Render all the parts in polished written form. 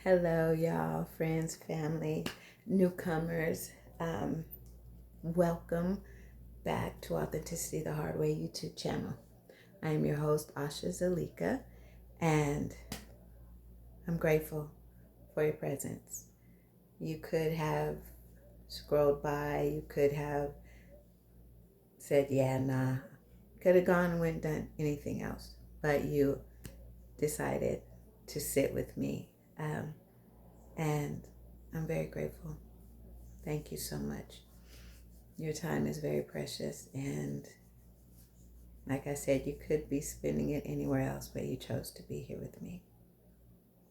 Hello, y'all, friends, family, newcomers. Welcome back to Authenticity the Hard Way YouTube channel. I am your host, Asha Zalika, and I'm grateful for your presence. You could have scrolled by, you could have said, yeah, nah, could have gone and went and done anything else, but you decided to sit with me, and I'm very grateful. Thank you so much. Your time is very precious, and like I said, you could be spending it anywhere else, but you chose to be here with me.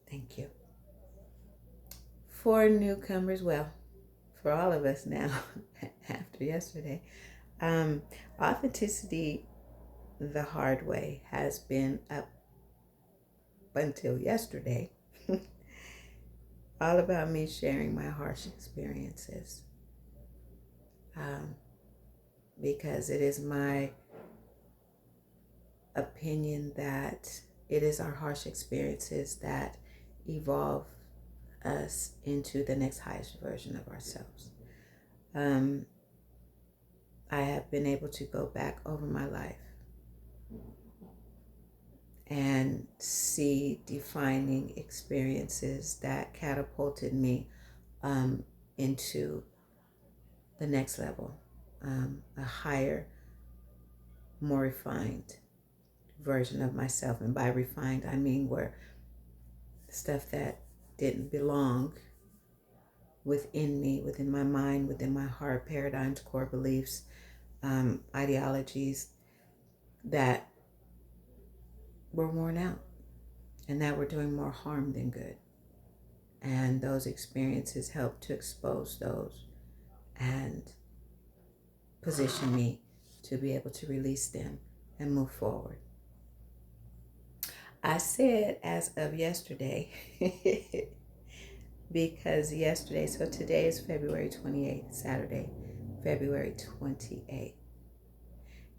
Thank you. For newcomers, well, for all of us now, after yesterday, Authenticity the Hard Way has been up until yesterday all about me sharing my harsh experiences, because it is my opinion that it is our harsh experiences that evolve us into the next highest version of ourselves. I have been able to go back over my life and see defining experiences that catapulted me into the next level, a higher, more refined version of myself. And by refined, I mean where stuff that didn't belong within me, within my mind, within my heart, paradigms, core beliefs, ideologies that were worn out and that were doing more harm than good. And those experiences helped to expose those and position me to be able to release them and move forward. I said as of yesterday, because yesterday, so today is February 28th, Saturday, February 28th.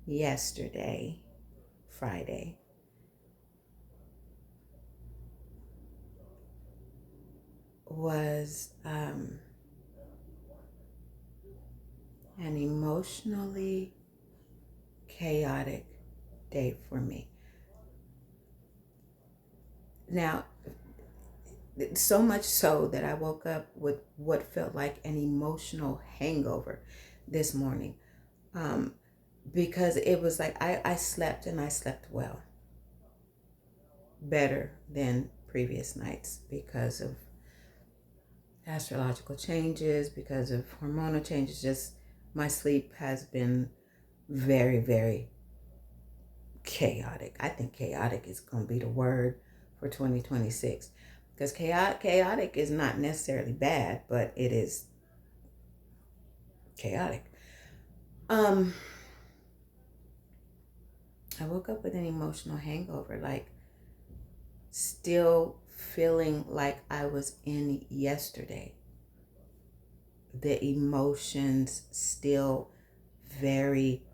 Yesterday, Friday, was an emotionally chaotic day for me. Now, so much so that I woke up with what felt like an emotional hangover this morning, because it was like I slept, and I slept well, better than previous nights, because of astrological changes, because of hormonal changes. Just my sleep has been very, very chaotic. I think chaotic is going to be the word for 2026, because chaotic is not necessarily bad, but it is chaotic. I woke up with an emotional hangover, like still feeling like I was in yesterday. The emotions still very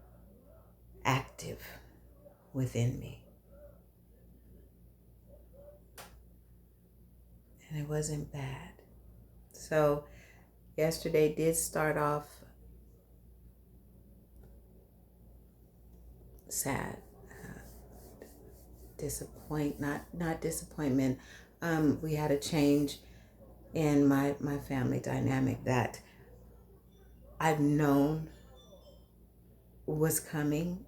active within me. And it wasn't bad. So yesterday did start off sad, not disappointment. We had a change in my family dynamic that I've known was coming,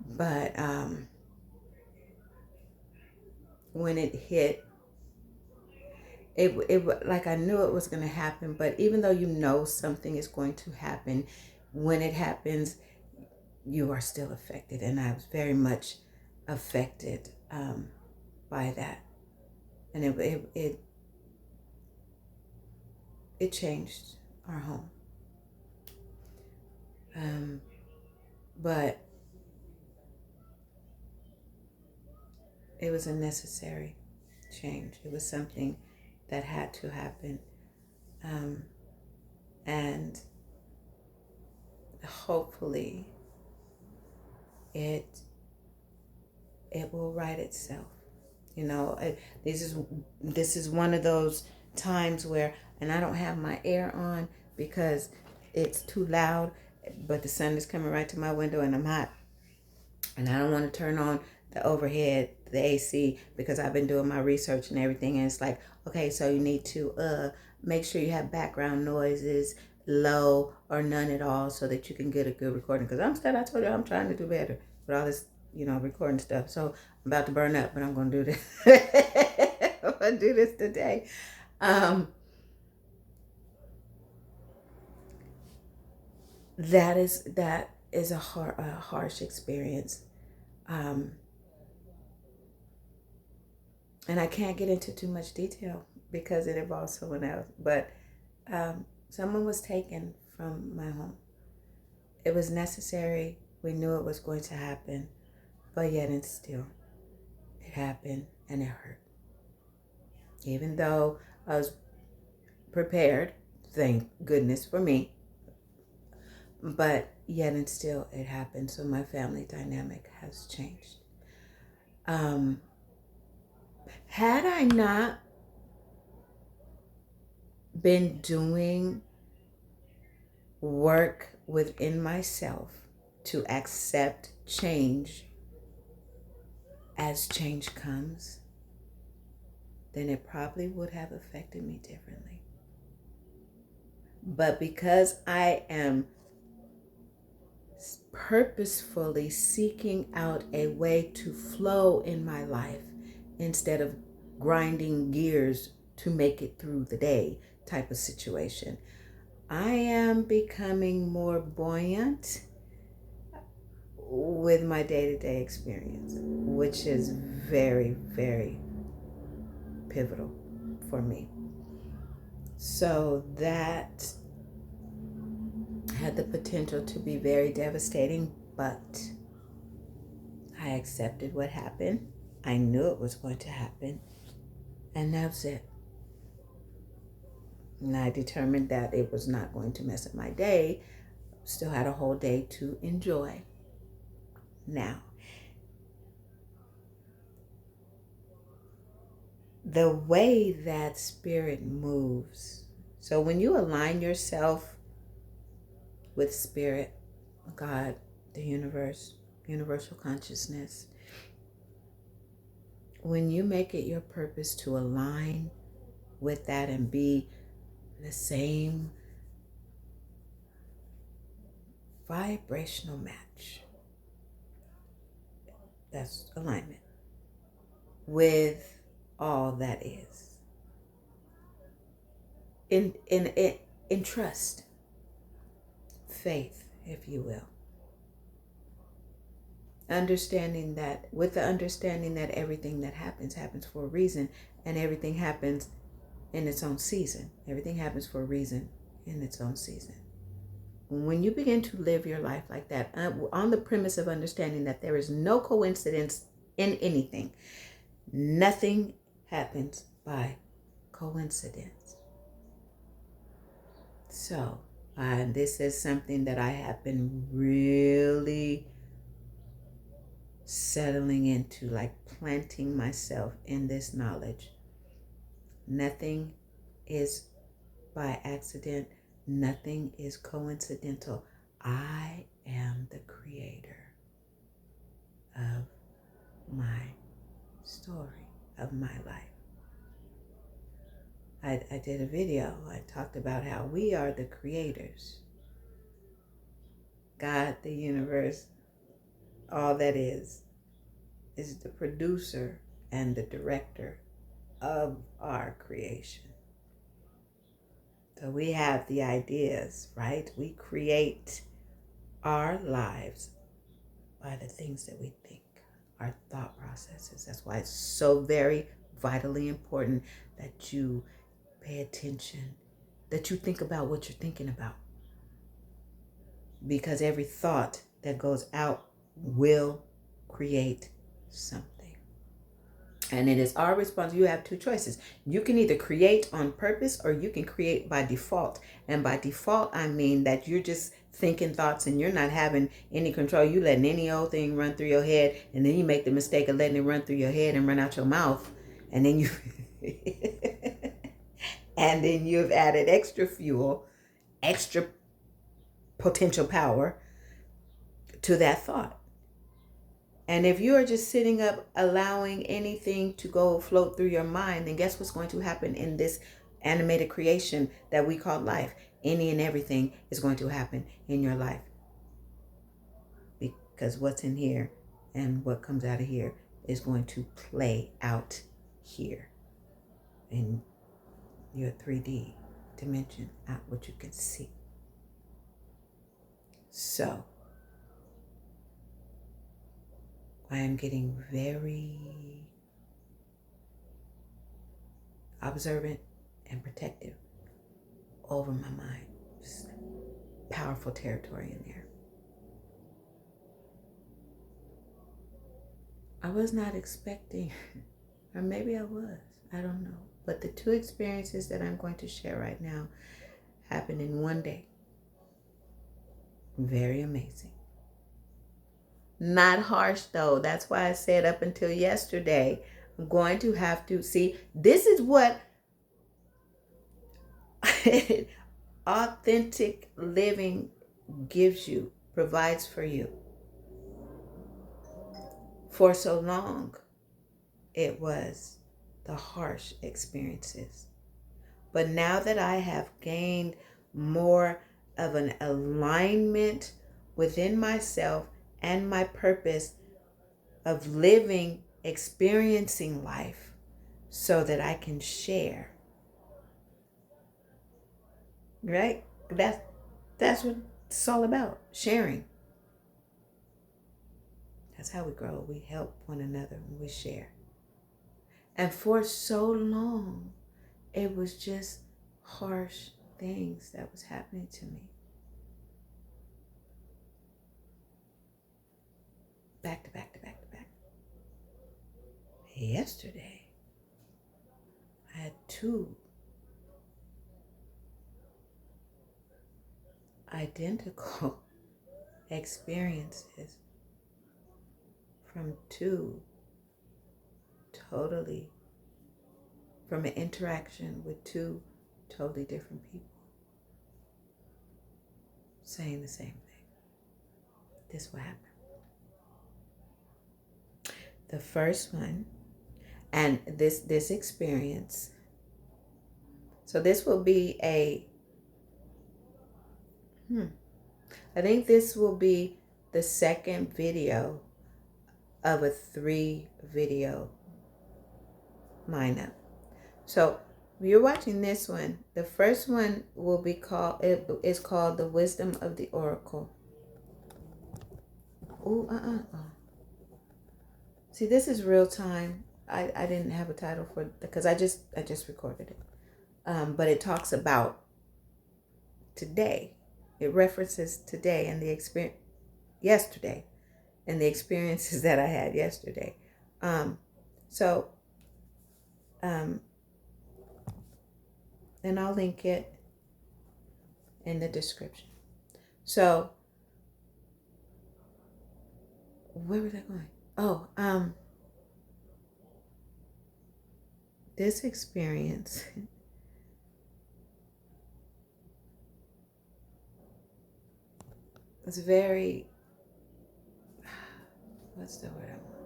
but when it hit, it like I knew it was going to happen. But even though you know something is going to happen, when it happens, you are still affected, and I was very much affected by that, and it changed our home. But it was a necessary change. It was something that had to happen, and hopefully it will right itself. You know, this is this is one of those times where, and I don't have my air on because it's too loud, but the sun is coming right to my window and I'm hot. And I don't want to turn on the overhead, the AC, because I've been doing my research and everything. And it's like, okay, so you need to make sure you have background noises low or none at all so that you can get a good recording. Because I told you, I'm trying to do better with all this, recording stuff. So I'm about to burn up, but I'm going to do this. I'm going to do this today. That is a harsh experience. Um, and I can't get into too much detail because it involves someone else. But someone was taken from my home. It was necessary. We knew it was going to happen, but yet and still, it happened and it hurt. Even though I was prepared, thank goodness for me, but yet and still, it happened. So my family dynamic has changed. Had I not been doing work within myself to accept change as change comes, then it probably would have affected me differently. But because I am purposefully seeking out a way to flow in my life instead of grinding gears to make it through the day type of situation, I am becoming more buoyant with my day-to-day experience, which is very, very pivotal for me. So that had the potential to be very devastating, but I accepted what happened. I knew it was going to happen, and that was it. And I determined that it was not going to mess up my day. Still had a whole day to enjoy. Now, the way that spirit moves. So when you align yourself with spirit, God, the universe, universal consciousness, when you make it your purpose to align with that and be the same vibrational match, that's alignment with all that is. In trust, faith, if you will. Understanding that, with the understanding that everything that happens for a reason, and everything happens in its own season. Everything happens for a reason in its own season. When you begin to live your life like that, on the premise of understanding that there is no coincidence in anything, nothing happens by coincidence. So, this is something that I have been really settling into, like planting myself in this knowledge. Nothing is by accident. Nothing is coincidental. I am the creator of my story, of my life. I did a video. I talked about how we are the creators. God, the universe, all that is the producer and the director of our creation. So we have the ideas, right? We create our lives by the things that we think, our thought processes. That's why it's so very vitally important that you pay attention, that you think about what you're thinking about. Because every thought that goes out will create something. And it is our responsibility. You have two choices. You can either create on purpose or you can create by default. And by default, I mean that you're just thinking thoughts and you're not having any control. You letting any old thing run through your head, and then you make the mistake of letting it run through your head and run out your mouth, and then you and then you've added extra fuel, extra potential power to that thought. And if you are just sitting up allowing anything to go float through your mind, then guess what's going to happen in this animated creation that we call life? Any and everything is going to happen in your life. Because what's in here and what comes out of here is going to play out here in your 3D dimension, out what you can see. So I am getting very observant and protective over my mind. Just powerful territory in there. I was not expecting, or maybe I was, I don't know. But the two experiences that I'm going to share right now happened in one day. Very amazing. Not harsh though. That's why I said up until yesterday, I'm going to have to see, this is what authentic living gives you, provides for you. For so long, it was the harsh experiences. But now that I have gained more of an alignment within myself and my purpose of living, experiencing life so that I can share. Right? That's what it's all about, sharing. That's how we grow. We help one another and we share. And for so long, it was just harsh things that was happening to me. Back to back to back to back. Yesterday, I had two identical experiences from an interaction with two totally different people saying the same thing. This will happen. The first one, and this experience, so this will be I think this will be the second video of a 3-video lineup. So if you're watching this one, the first one will be called, it's called The Wisdom of the Oracle. See, this is real time. I didn't have a title for it because I just recorded it. But it talks about today. It references today and the experience yesterday and the experiences that I had yesterday. And I'll link it in the description. So where was I going? This experience was very, what's the word I want?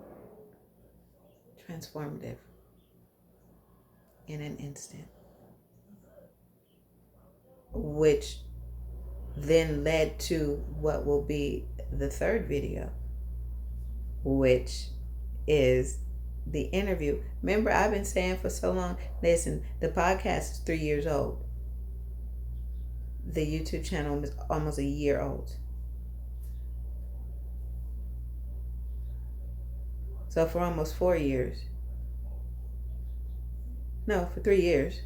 Transformative in an instant, which then led to what will be the third video, which is the interview. Remember, I've been saying for so long, listen, the podcast is 3 years old. The YouTube channel is almost a year old. So for almost 4 years, no, for 3 years,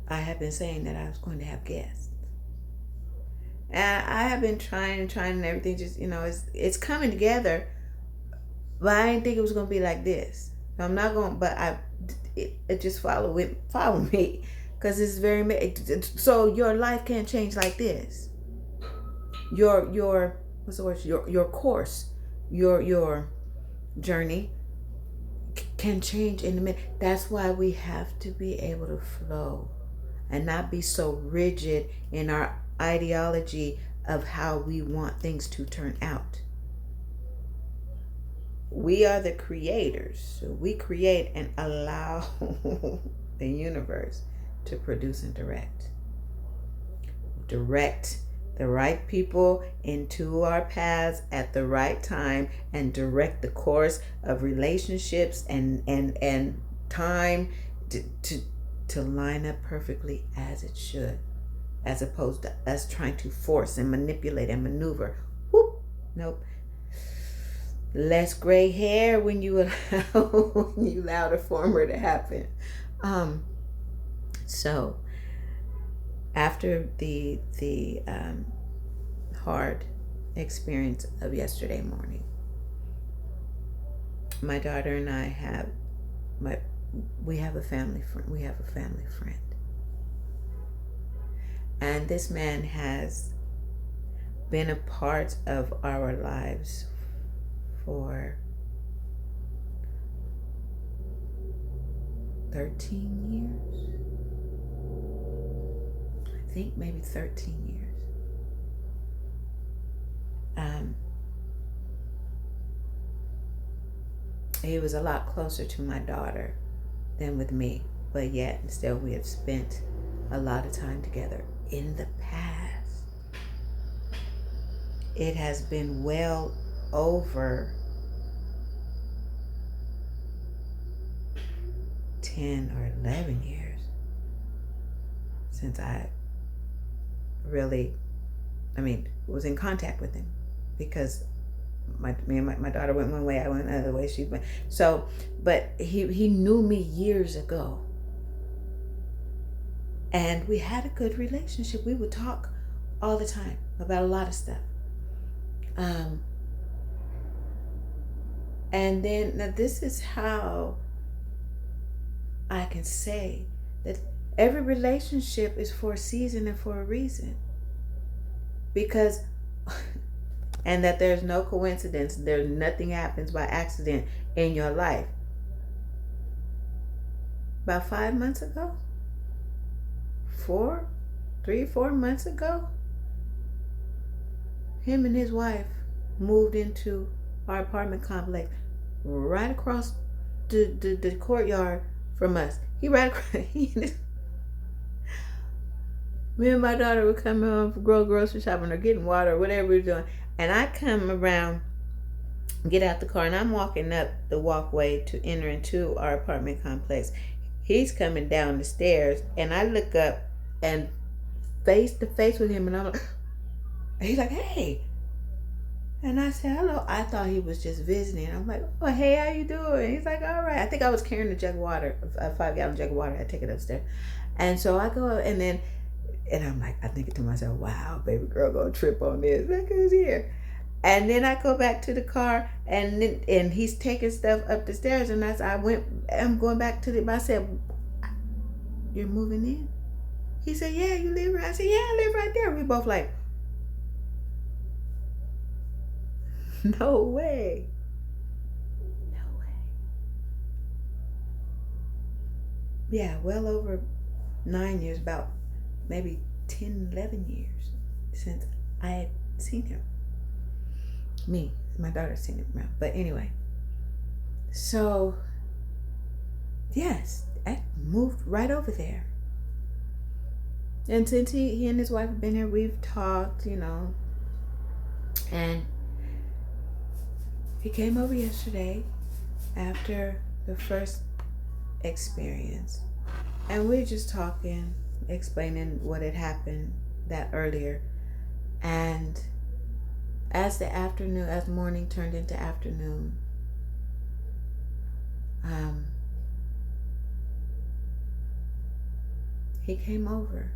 I have been saying that I was going to have guests. And I have been trying and everything just, it's coming together, but I didn't think it was going to be like this. So I'm not going, but it just follow me Because it's very, so your life can't change like this. Your what's the word? Your course, your journey can change in a minute. That's why we have to be able to flow and not be so rigid in our ideology of how we want things to turn out. We are the creators. So we create and allow the universe to produce and direct. Direct the right people into our paths at the right time and direct the course of relationships and time to line up perfectly as it should, as opposed to us trying to force and manipulate and maneuver. Whoop, nope. Less gray hair when you allow the former to happen. So after the hard experience of yesterday morning, my daughter and I we have a family friend, and this man has been a part of our lives for 13 years. I think maybe 13 years. He was a lot closer to my daughter than with me, but yet still we have spent a lot of time together in the past. It has been well over 10 or 11 years since I really, was in contact with him, because my daughter went one way, I went another way, she went. So, but he knew me years ago, and we had a good relationship. We would talk all the time about a lot of stuff. And then, now this is how I can say that every relationship is for a season and for a reason. Because, and that there's no coincidence, nothing happens by accident in your life. About 5 months ago, 4 months ago, him and his wife moved into our apartment complex right across the courtyard from us. Me and my daughter would come home from grocery shopping or getting water or whatever we were doing. And I come around, get out the car, and I'm walking up the walkway to enter into our apartment complex. He's coming down the stairs, and I look up and face to face with him, and I'm like, he's like, hey. And I said, hello. I thought he was just visiting. I'm like, oh, hey, how you doing? He's like, all right. I think I was carrying a jug of water, a 5-gallon jug of water. I take it upstairs. And so I go up, and I'm like, I think to myself, wow, baby girl gonna trip on this. Look who's here. And then I go back to the car, and he's taking stuff up the stairs, and I'm going back to I said, you're moving in? He said, yeah, you live right. I said, yeah, I live right there. We both like, no way. No way. Yeah, well over 9 years, about maybe 10, 11 years since I had seen him. My daughter's seen him around. But anyway, so yes, I moved right over there. And since he and his wife have been here, we've talked, and he came over yesterday after the first experience, and we're just talking, explaining what had happened that earlier. And as morning turned into afternoon, he came over.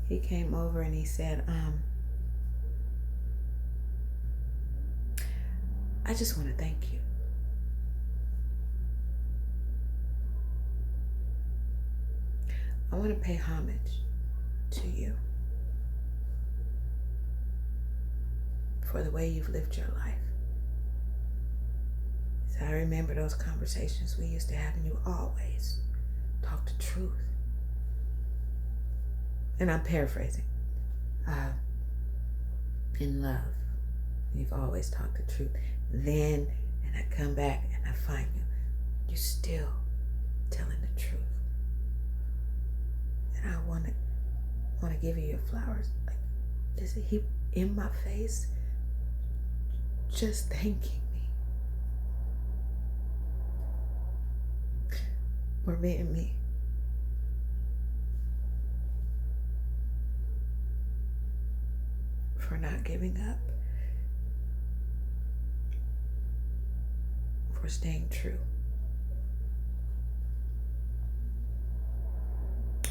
He came over and he said, I just want to thank you. I want to pay homage to you for the way you've lived your life. So I remember those conversations we used to have, and you always talked the truth. And I'm paraphrasing. In love, you've always talked the truth. Then, and I come back and I find you're still telling the truth. And I want to give you your flowers. Like, just a heap in my face, just thanking me for being me. For not giving up. For staying true.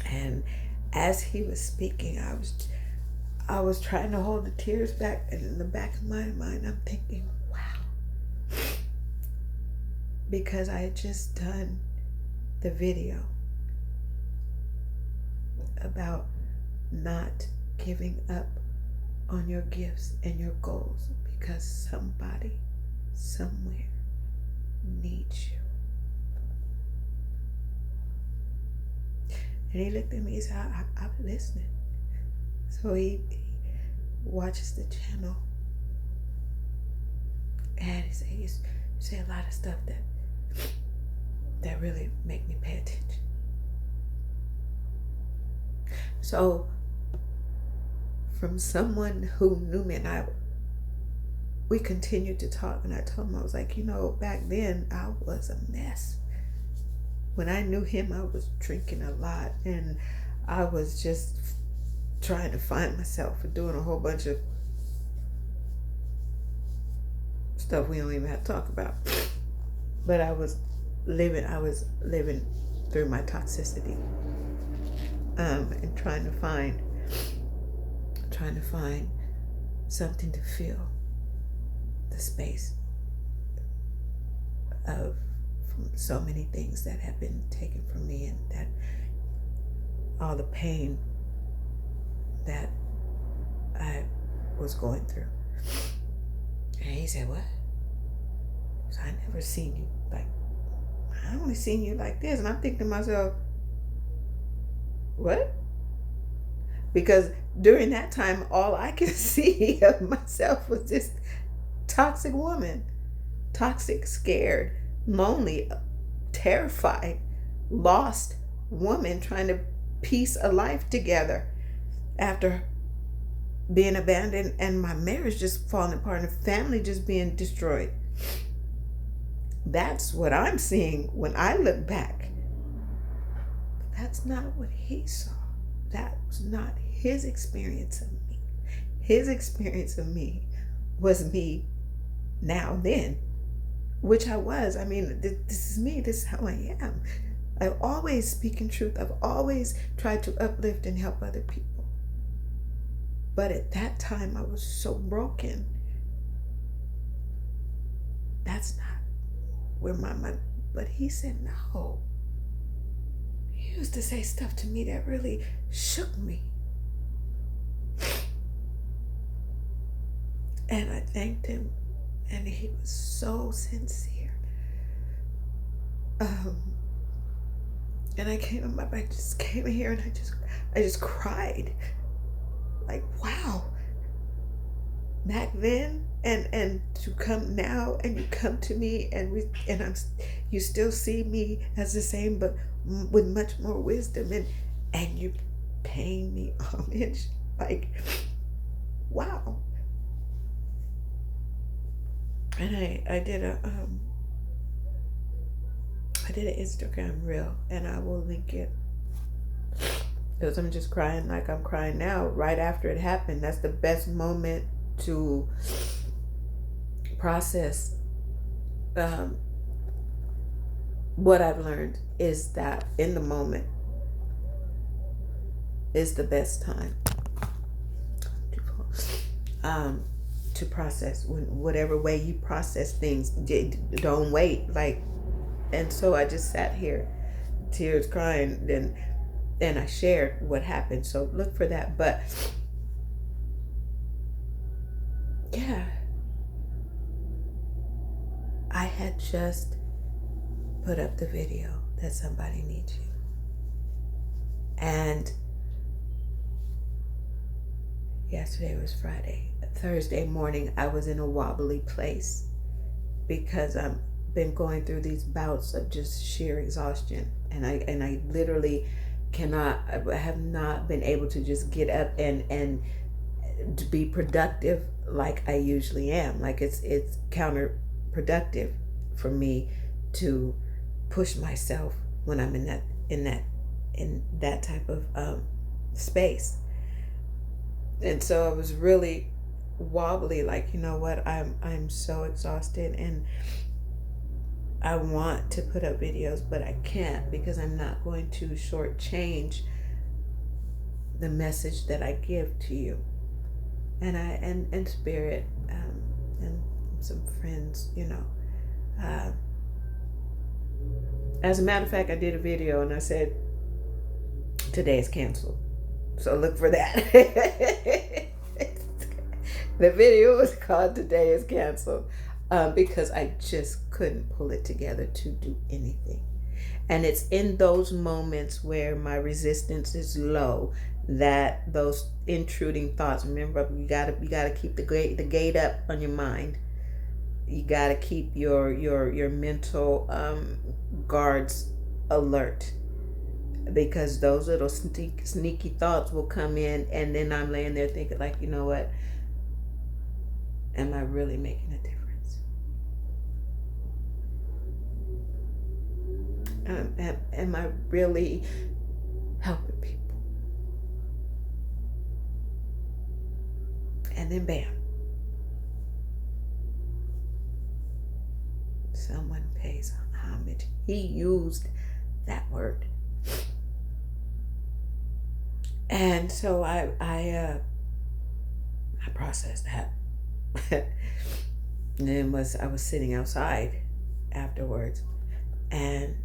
And as he was speaking, I was trying to hold the tears back, and in the back of my mind I'm thinking, wow. Because I had just done the video about not giving up on your gifts and your goals, because somebody somewhere needs you. And he looked at me and said, I'm listening. So he watches the channel, and he say a lot of stuff that really make me pay attention. So from someone who knew me, and we continued to talk, and I told him, I was like, back then I was a mess. When I knew him, I was drinking a lot, and I was just trying to find myself and doing a whole bunch of stuff we don't even have to talk about. But I was living through my toxicity, and trying to find something to fill the space of so many things that have been taken from me, and that all the pain that I was going through. And he said, what? So I never seen you I only seen you like this. And I'm thinking to myself, what? Because during that time, all I could see of myself was this toxic woman. Toxic, scared, lonely, terrified, lost woman trying to piece a life together after being abandoned and my marriage just falling apart and the family just being destroyed. That's what I'm seeing when I look back. But that's not what he saw. That was not his experience of me. His experience of me was me now, then, which I was. I mean, this is me. This is how I am. I've always speaking truth. I've always tried to uplift and help other people. But at that time, I was so broken. That's not where my mind. But he said, no. He used to say stuff to me that really shook me. And I thanked him. And he was so sincere. And I just came in here and I just cried. Like, wow. Back then and to come now, and you come to me you still see me as the same, but with much more wisdom, and you paying me homage. Like, wow. And I did an Instagram reel, and I will link it, because I'm just crying like I'm crying now right after it happened. That's the best moment to process what I've learned, is that in the moment is the best time to process. Whatever way you process things, don't wait. Like, and so I just sat here, tears crying, then I shared what happened. So look for that. But yeah, I had just put up the video that somebody needs you. And yesterday was Friday. Thursday morning, I was in a wobbly place because I've been going through these bouts of just sheer exhaustion. And I literally I have not been able to just get up and to be productive like I usually am. Like it's counterproductive for me to push myself when I'm in that type of space. And so I was really wobbly, like, you know what, I'm so exhausted and I want to put up videos, but I can't because I'm not going to shortchange the message that I give to you. And and Spirit and some friends, you know. As a matter of fact, I did a video and I said, today is canceled. So look for that. The video was called Today is Canceled because I just couldn't pull it together to do anything. And it's in those moments where my resistance is low that those intruding thoughts, remember, you gotta keep the gate up on your mind. You gotta keep your mental guards alert, because those little sneaky thoughts will come in, and then I'm laying there thinking, like, you know what? Am I really making a difference? Am I really helping people? And then bam, someone pays homage. He used that word. And so I processed that. And then I was sitting outside afterwards, and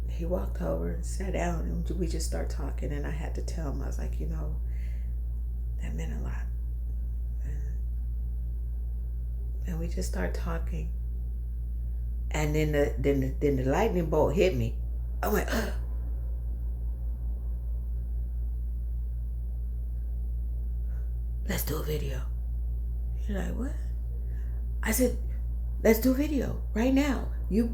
he walked over and sat down, and we just started talking. And I had to tell him, I was like, you know, that meant a lot. And we just started talking, and then the lightning bolt hit me. I went, ugh. Let's do a video. You're like, what? I said, let's do a video right now. You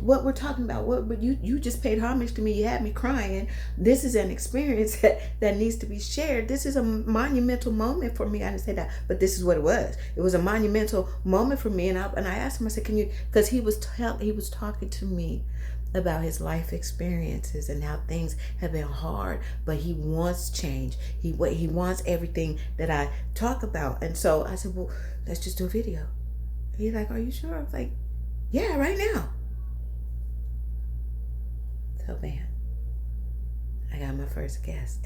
what we're talking about, but you just paid homage to me. You had me crying. This is an experience that needs to be shared. This is a monumental moment for me. I didn't say that, but this is what it was. It was a monumental moment for me. And I asked him, I said, can you, because he was talking to me about his life experiences and how things have been hard, but he wants change. He wants everything that I talk about. And so I said, well, let's just do a video. He's like, are you sure? I was like, yeah, right now. So man, I got my first guest.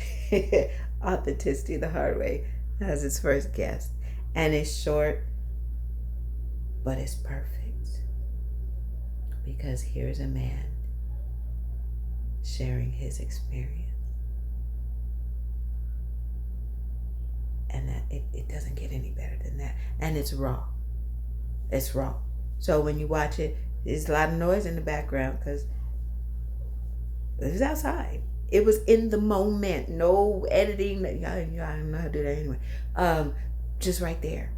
Authenticity the hard way. That was his first guest. And it's short, but it's perfect. Because here's a man sharing his experience. And that it doesn't get any better than that. And it's raw. It's raw. So when you watch it, there's a lot of noise in the background because it was outside. It was in the moment. No editing. I don't know how to do that anyway. Just right there.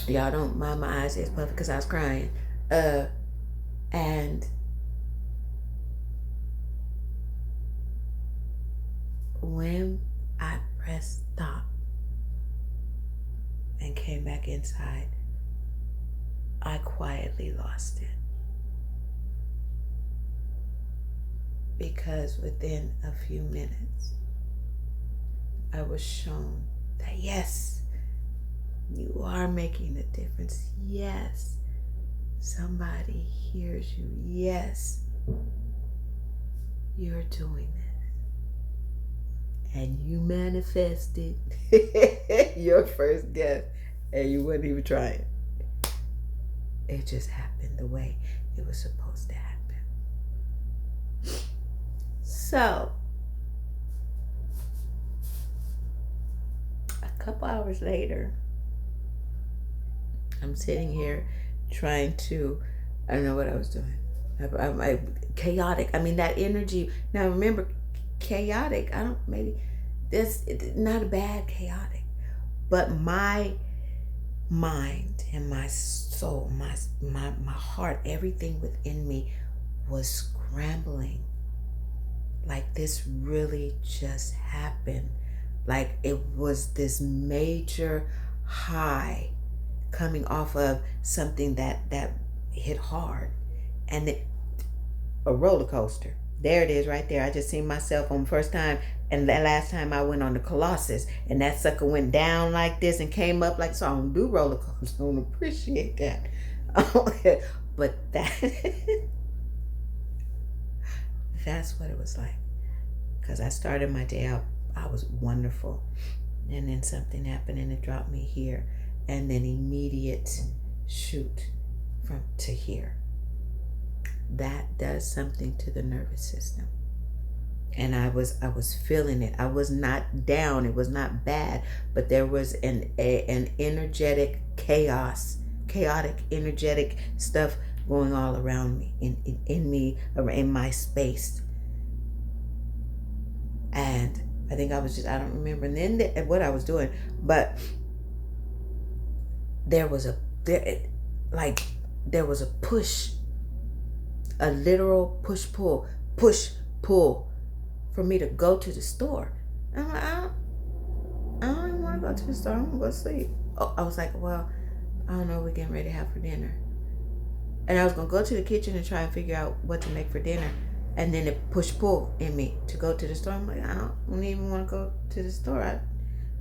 Y'all don't mind my eyes as puffy because I was crying. And when I pressed stop and came back inside, I quietly lost it. Because within a few minutes, I was shown that yes, you are making a difference. Yes, somebody hears you. Yes, you're doing this. and you manifested your first guest, and you weren't even trying. It just happened the way it was supposed to happen. So, a couple hours later, I'm sitting here trying to, I don't know what I was doing. I chaotic. I mean, that energy. Now remember, chaotic. I don't, maybe that's not a bad chaotic, but my mind and my soul, my heart, everything within me was scrambling. Like this really just happened. Like it was this major high coming off of something that hit hard, and a roller coaster. There it is right there. I just seen myself on the first time, and the last time I went on the Colossus, and that sucker went down like this and came up like so. I don't do roller coasters. I don't appreciate that. But that's what it was like. Because I started my day out, I was wonderful, and then something happened and it dropped me here, and then immediate shoot from to here. That does something to the nervous system. And I was feeling it. I was not down. It was not bad, but there was an energetic chaotic energetic stuff going all around me, in me, in my space. And I think I was just, I don't remember and then what I was doing, but there was a push, a literal push pull for me to go to the store. And I'm like, I don't even want to go to the store. I'm gonna go to sleep. Oh, I was like, well, I don't know what we're getting ready to have for dinner. And I was gonna go to the kitchen and try and figure out what to make for dinner. And then it pull in me to go to the store. I'm like, I don't even want to go to the store. I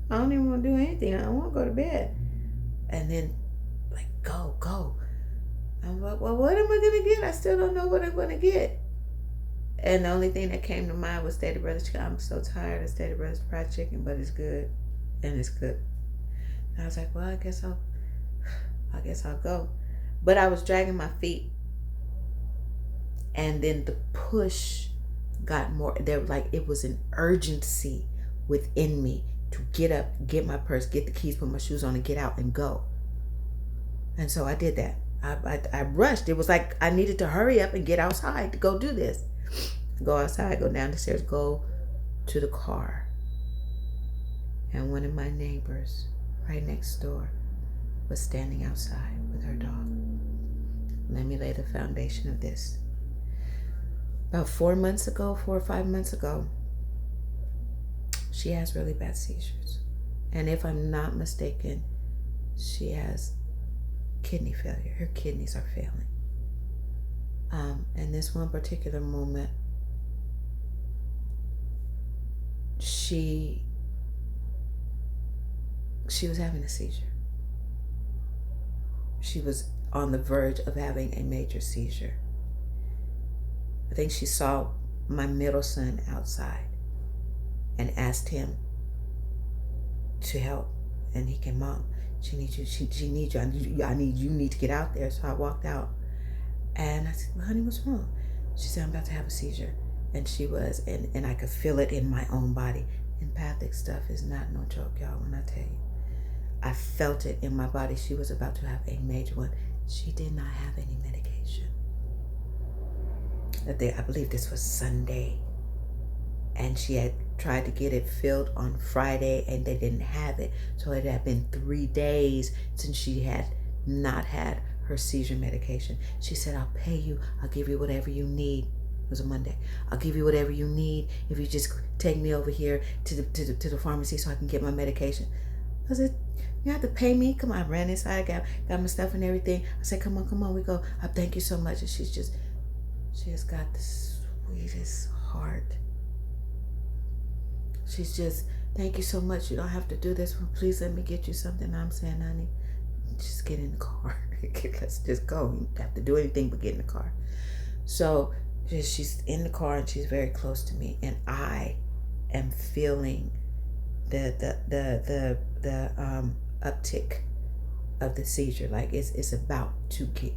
don't even want to do anything. I want to go to bed. And then, like, go. I'm like, well, what am I going to get? I still don't know what I'm going to get. And the only thing that came to mind was Stater Brothers chicken. I'm so tired of Stater Brothers fried chicken, but it's good. And it's good. And I was like, well, I guess I'll go. But I was dragging my feet. And then the push got more, there, like it was an urgency within me to get up, get my purse, get the keys, put my shoes on, and get out and go. And so I did that. I rushed. It was like I needed to hurry up and get outside to go do this. Go outside, go down the stairs, go to the car. And one of my neighbors right next door was standing outside with her dog. Let me lay the foundation of this. About 4 or 5 months ago, she has really bad seizures. And if I'm not mistaken, she has kidney failure. Her kidneys are failing. And this one particular moment, she was having a seizure. She was on the verge of having a major seizure. I think she saw my middle son outside and asked him to help. And he came, Mom, she needs you. She needs you. You need to get out there. So I walked out and I said, well, honey, what's wrong? She said, I'm about to have a seizure. And she was, and I could feel it in my own body. Empathic stuff is not no joke, y'all, when I tell you. I felt it in my body. She was about to have a major one. She did not have any medication. I believe this was Sunday. And she had tried to get it filled on Friday and they didn't have it. So it had been 3 days since she had not had her seizure medication. She said, I'll pay you. I'll give you whatever you need. It was a Monday. I'll give you whatever you need if you just take me over here to the pharmacy so I can get my medication. I said, you have to pay me? Come on. I ran inside, got my stuff and everything. I said, come on, we go. I thank you so much. And she has got the sweetest heart. She's just, thank you so much. You don't have to do this. Please let me get you something. I'm saying, honey, just get in the car. Let's just go. You don't have to do anything but get in the car. So she's in the car and she's very close to me. And I am feeling the uptick of the seizure. Like it's about to get.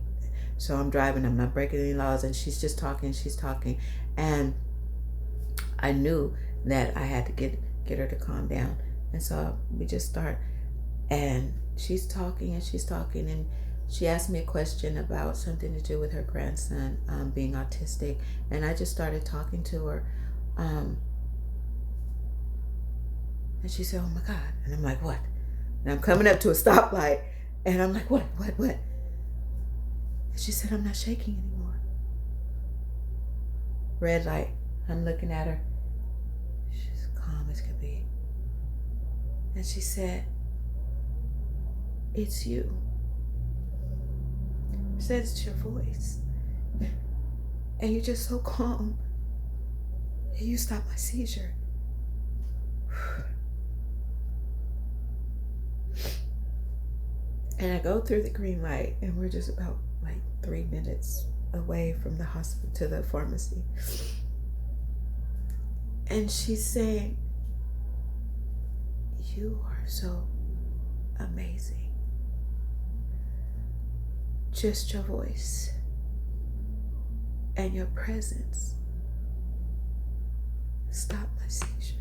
So I'm driving, I'm not breaking any laws, and she's just talking, and I knew that I had to get her to calm down. And so we just start, and she's talking, and she asked me a question about something to do with her grandson being autistic, and I just started talking to her, and she said, "Oh my God," and I'm like, "What?" And I'm coming up to a stoplight, and I'm like, "What?" And she said, "I'm not shaking anymore." Red light. I'm looking at her. She's calm as could be. And she said, "It's you." She said, "It's your voice. And you're just so calm. And you stopped my seizure." And I go through the green light, and we're just about like 3 minutes away from the hospital to the pharmacy. And she's saying, "You are so amazing. Just your voice and your presence stopped my seizure."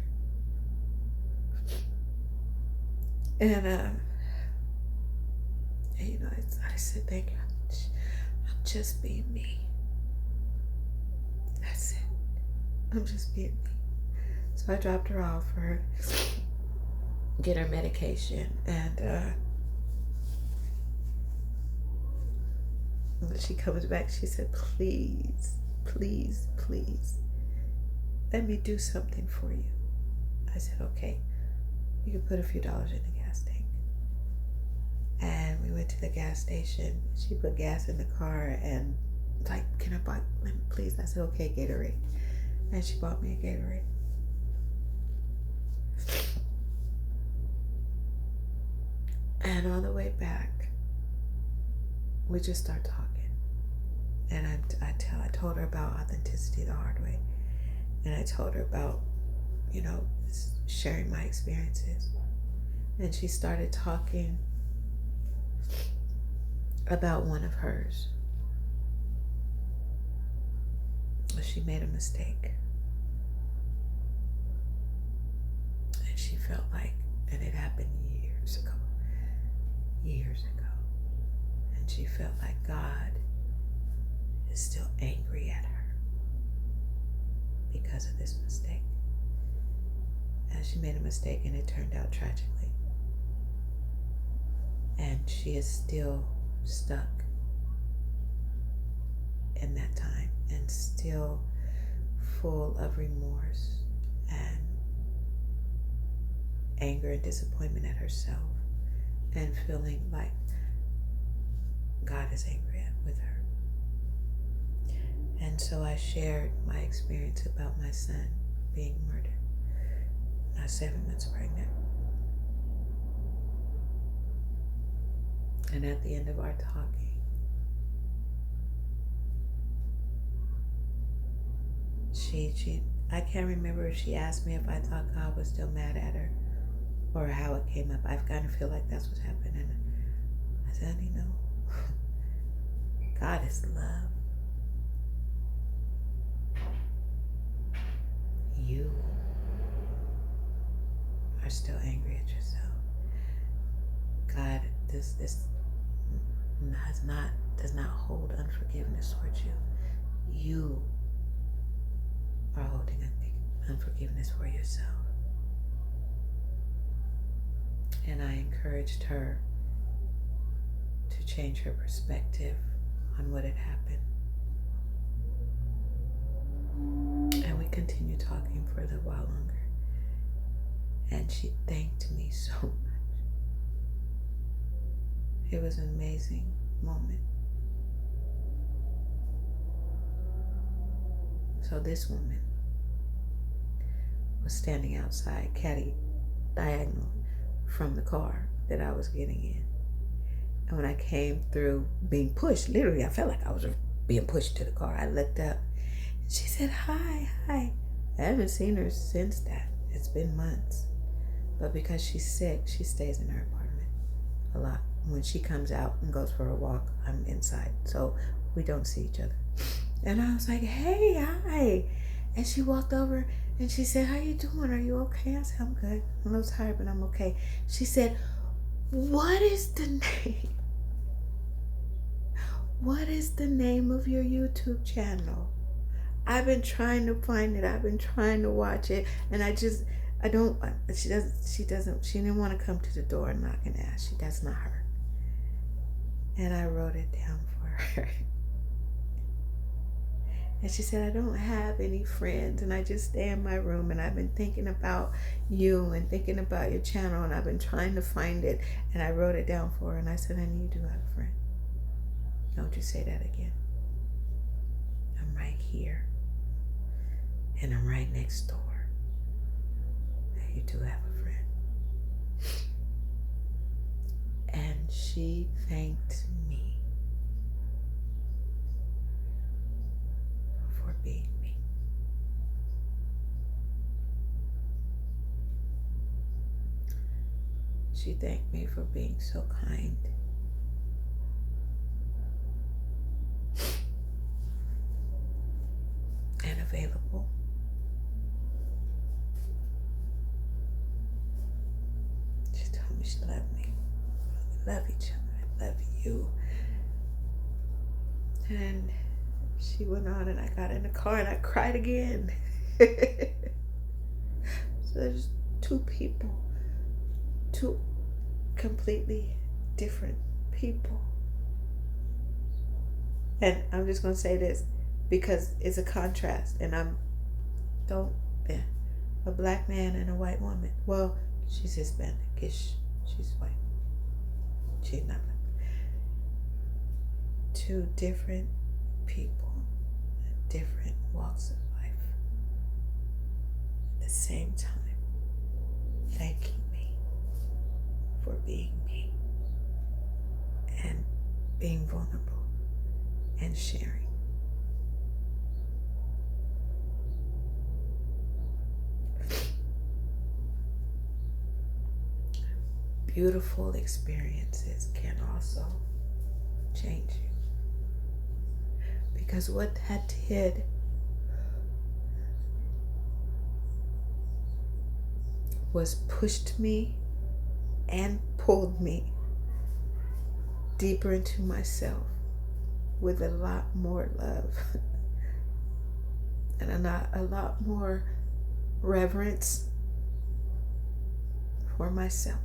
And I said, "Thank you. I'm just being me. That's it. I'm just being me." So I dropped her off for her to get her medication, and when she comes back, she said, "Please, please, please, let me do something for you." I said, "Okay, you can put a few dollars in the gas tank." And we went to the gas station. She put gas in the car and like, "Can I buy, please?" I said, "Okay, Gatorade." And she bought me a Gatorade. And on the way back, we just start talking. And I told her about authenticity the hard way. And I told her about, sharing my experiences. And she started talking about one of hers. She made a mistake. And she felt like, and it happened years ago. And she felt like God is still angry at her because of this mistake. And she made a mistake, and it turned out tragically. And she is still stuck in that time, and still full of remorse and anger and disappointment at herself, and feeling like God is angry with her. And so I shared my experience about my son being murdered. I was 7 months pregnant. And at the end of our talking, I can't remember if she asked me if I thought God was still mad at her or how it came up. I kind of feel like that's what happened. And I said, "Honey, no. God is love. You are still angry at yourself. God does not hold unforgiveness towards you. You are holding unforgiveness for yourself." And I encouraged her to change her perspective on what had happened. And we continued talking for a little while longer. And she thanked me so much. It was an amazing moment. So this woman was standing outside, caddy diagonal from the car that I was getting in. And when I came through being pushed, literally I felt like I was being pushed to the car. I looked up. She said, "Hi." I haven't seen her since that. It's been months. But because she's sick, she stays in her apartment a lot. When she comes out and goes for a walk, I'm inside. So we don't see each other. And I was like, hey, hi. And she walked over and she said, how you doing? Are you okay? I said, I'm good. I'm a little tired, but I'm okay. She said, what is the name? What is the name of your YouTube channel? I've been trying to find it. I've been trying to watch it. And she didn't want to come to the door and knock and ask. That's not her. And I wrote it down for her. And she said, I don't have any friends and I just stay in my room and I've been thinking about you and thinking about your channel and I've been trying to find it. And I wrote it down for her and I said, honey, you do have a friend. Don't you say that again. I'm right here. And I'm right next door. And you do have a friend. And she thanked me for being me. She thanked me for being so kind. And available. She told me she loved me. We love each other. I love you. And she went on and I got in the car and I cried again. So there's two people. Two completely different people. And I'm just going to say this because it's a contrast. And a black man and a white woman. Well, she's Hispanic-ish. She's white. She's not black. Two different people, different walks of life. At the same time, thanking me for being me and being vulnerable and sharing. Beautiful experiences can also change you. Because what that did was pushed me and pulled me deeper into myself with a lot more love and a lot more reverence for myself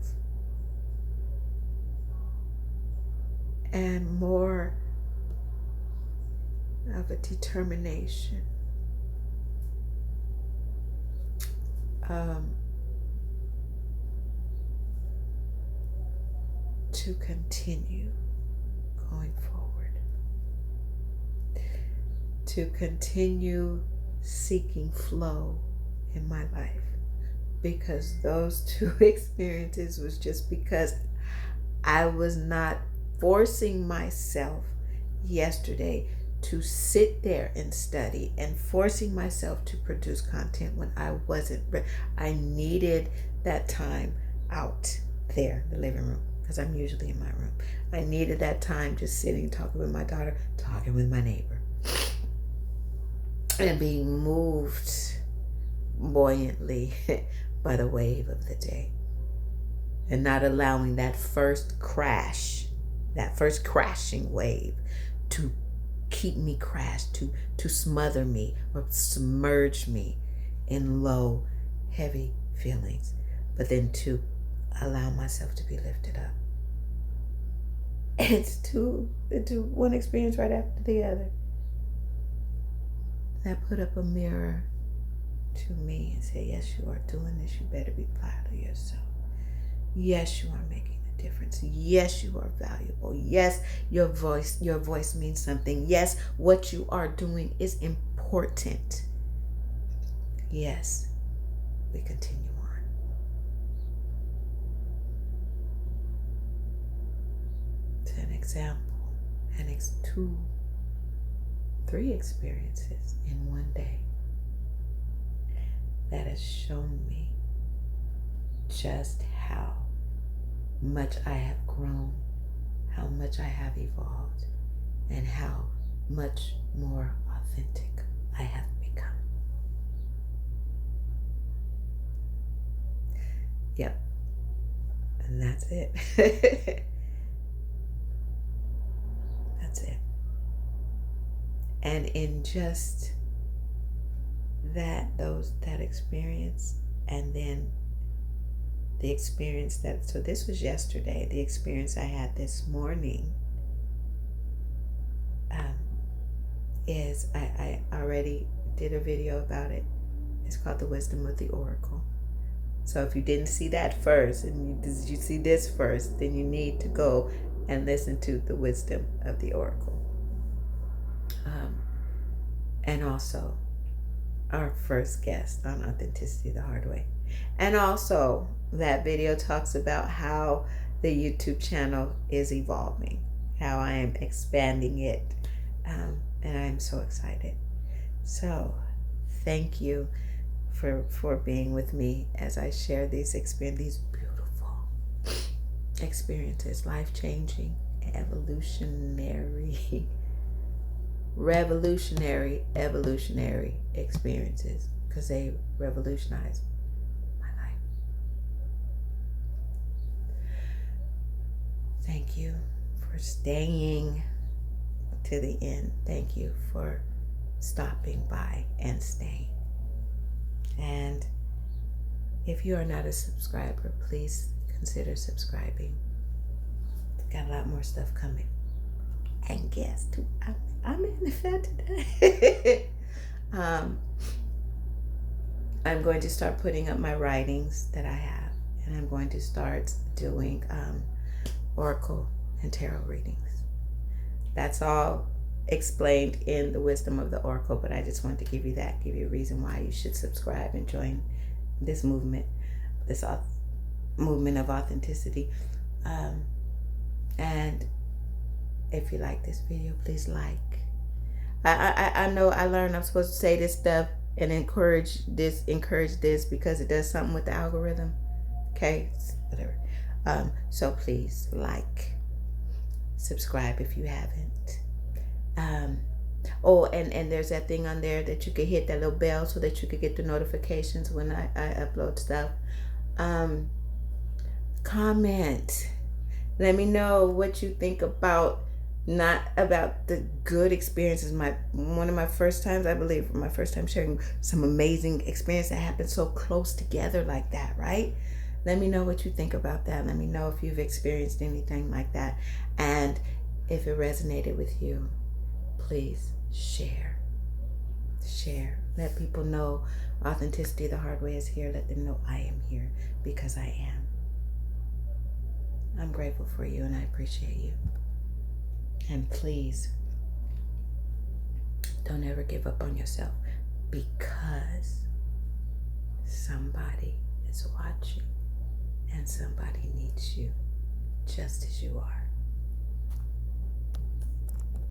and more of a determination to continue going forward, to continue seeking flow in my life, because those two experiences was just because I was not forcing myself yesterday to sit there and study and forcing myself to produce content when I wasn't ready. I needed that time out there, the living room, because I'm usually in my room. I needed that time just sitting, talking with my daughter, talking with my neighbor, and being moved buoyantly by the wave of the day, and not allowing that first crashing wave to keep me crashed, to smother me or submerge me in low, heavy feelings, but then to allow myself to be lifted up. And it's one experience right after the other that put up a mirror to me and said, yes, you are doing this. You better be proud of yourself. Yes, you are making a difference. Yes, you are valuable. Yes, your voice means something. Yes, what you are doing is important. Yes, we continue on. To an example, three experiences in one day that has shown me just how much I have grown, how much I have evolved, and how much more authentic I have become. Yep. And that's it. That's it. And in just that experience, and then the experience so this was yesterday, the experience I had this morning is I already did a video about it. It's called The Wisdom of the Oracle. So if you didn't see that first, and you see this first, then you need to go and listen to The Wisdom of the Oracle. And also our first guest on Authenticity the Hard Way. And also that video talks about how the YouTube channel is evolving, how I am expanding it. And I am so excited. So thank you for being with me as I share these beautiful experiences, life-changing, evolutionary experiences, because they revolutionized my life. Thank you for staying to the end. Thank you for stopping by and staying. And if you are not a subscriber, please consider subscribing. Got a lot more stuff coming. And guess who I'm in the fat today. I'm going to start putting up my writings that I have, and I'm going to start doing oracle and tarot readings. That's all explained in The Wisdom of the Oracle, but I just wanted to give you a reason why you should subscribe and join this movement, movement of authenticity. And if you like this video, please like. I know I learned I'm supposed to say this stuff and encourage this because it does something with the algorithm. Okay, whatever. So please like, subscribe if you haven't. Oh, and there's that thing on there that you could hit, that little bell, so that you could get the notifications when I upload stuff. Comment. Let me know what you think about the good experiences. One of my first times, I believe, my first time sharing some amazing experience that happened so close together like that, right? Let me know what you think about that. Let me know if you've experienced anything like that. And if it resonated with you, please share. Let people know Authenticity the Hard Way is here. Let them know I am here, because I am. I'm grateful for you and I appreciate you. And please don't ever give up on yourself, because somebody is watching and somebody needs you just as you are.